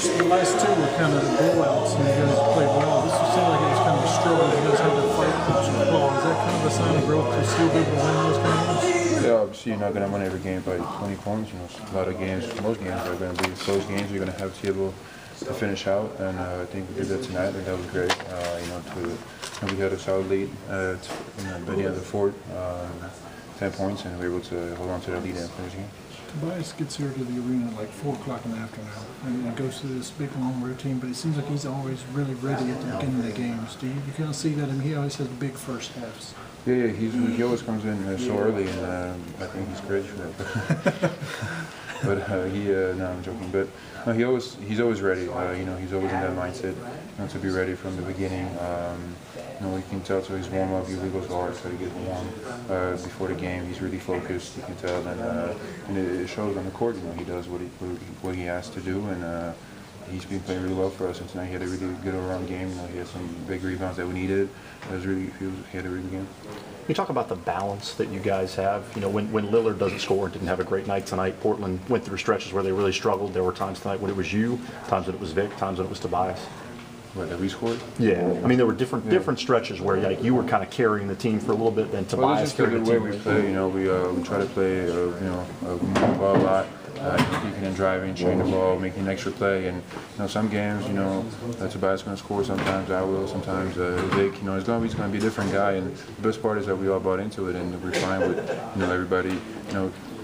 the last two were kind of blowouts, and you guys played well. This seemed like it was kind of a struggle. You guys had to fight for the ball. Is that kind of a sign of growth to still be able to win those kind of games? Yeah, obviously you're not going to win every game by 20 points. You know, a lot of games, most games are going to be close games. You're going to have to be able to finish out, and I think we did that tonight. I think that was great. We had a solid lead by the end of the fourth, 10 points, and we were able to hold on to that lead and finish the game. Tobias gets here to the arena at like 4 o'clock in the afternoon and goes through this big long routine, but it seems like he's always really ready at the beginning of the games. Do you kind of see that? I mean, he always has big first halves. Yeah, he always comes in so early, and I think he's great for that. But no, I'm joking. But no, he's always ready. He's always in that mindset, to be ready from the beginning. We can tell through his warm up. He really goes hard to get warm before the game. He's really focused. You can tell, and it shows on the court. He does what he has to do, and he's been playing really well for us. And tonight he had a really good all-around game. He had some big rebounds that we needed. He had a really good game. Can you talk about the balance that you guys have? When Lillard doesn't score and didn't have a great night tonight, Portland went through stretches where they really struggled. There were times tonight when it was you, times when it was Vic, times when it was Tobias. What, that we scored? Yeah. I mean, there were different stretches where you were kind of carrying the team for a little bit, then Tobias carried the team. Well, just the way we play. We try to play, move the ball a lot. Speaking and driving, shooting the ball, making an extra play, and some games, Tobias going to score. Sometimes I will. Sometimes Vic. It's going to be a different guy. And the best part is that we all bought into it, and we're fine with everybody.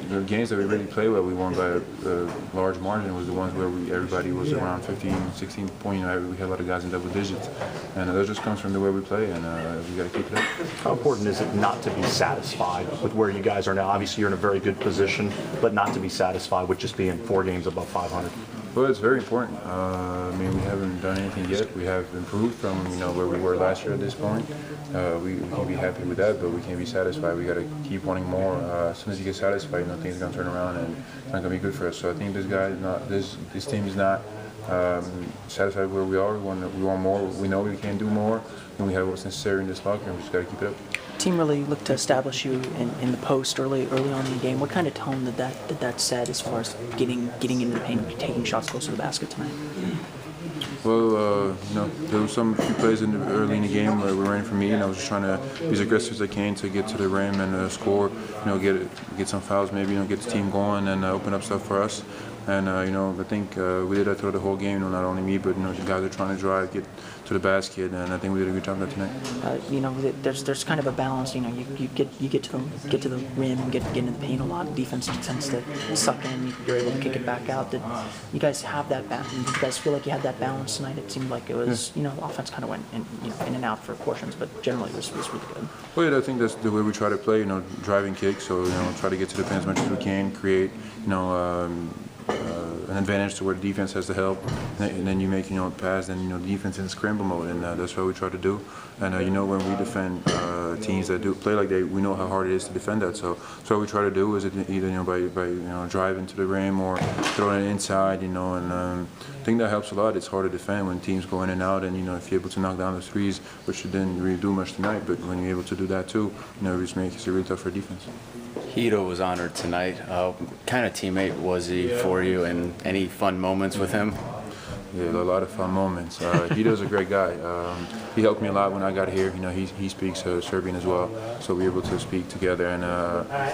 The games that we really played well, we won by a large margin. Was the ones where everybody was around 15, 16 points. We had a lot of guys in double digits, and that just comes from the way we play, and we got to keep it up. How important is it not to be satisfied with where you guys are now? Obviously, you're in a very good position, but not to be satisfied with just being 4 games above 500. Well, it's very important. We haven't done anything yet. We have improved from where we were last year at this point. We can be happy with that, but we can't be satisfied. We got to keep wanting more. As soon as you get satisfied, things are going to turn around, and it's not going to be good for us. So I think this team is not satisfied where we are. We want more. We know we can do more, and we have what's necessary in this locker room. We just got to keep it up. Team really looked to establish you in the post early on in the game. What kind of tone did that set as far as getting into the paint and taking shots close to the basket tonight? Well, there were some few plays early in the game where we ran for me, and I was just trying to be as aggressive as I can to get to the rim and score. Get some fouls, maybe get the team going and open up stuff for us. And I think we did that throughout the whole game. Not only me, but the guys are trying to drive, get to the basket, and I think we did a good job of that tonight. There's kind of a balance. You get to the rim, get into the paint a lot. Defense tends to suck in. You're able to kick it back out. Did you guys have that balance? Did you guys feel like you had that balance tonight? It seemed like it was. The offense kind of went in and out for portions, but generally it was really good. Well, yeah, I think that's the way we try to play. Driving kick. So try to get to the pin as much as we can. Create an advantage to where the defense has to help, and then you make pass, then the defense in scramble mode, and that's what we try to do. And when we defend teams that do play like that, we know how hard it is to defend that. So what we try to do is either by driving to the rim or throwing it inside, and I think that helps a lot. It's hard to defend when teams go in and out, and if you're able to knock down the threes, which you didn't really do much tonight, but when you're able to do that too, it just makes it really tough for defense. Hito was honored tonight. What kind of teammate was he for you, and any fun moments with him? Yeah, a lot of fun moments. Hito's a great guy. He helped me a lot when I got here. He speaks Serbian as well, so we were able to speak together, and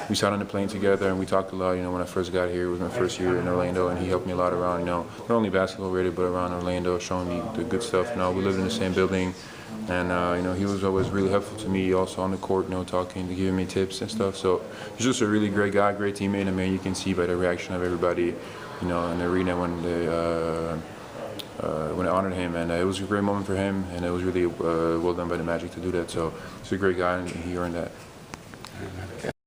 we sat on the plane together, and we talked a lot. When I first got here, it was my first year in Orlando, and he helped me a lot around, not only basketball related, but around Orlando, showing me the good stuff. We lived in the same building. And he was always really helpful to me, also on the court, talking, giving me tips and stuff. So he's just a really great guy, great teammate. You can see by the reaction of everybody, in the arena when they honored him, and it was a great moment for him, and it was really well done by the Magic to do that. So he's a great guy, and he earned that.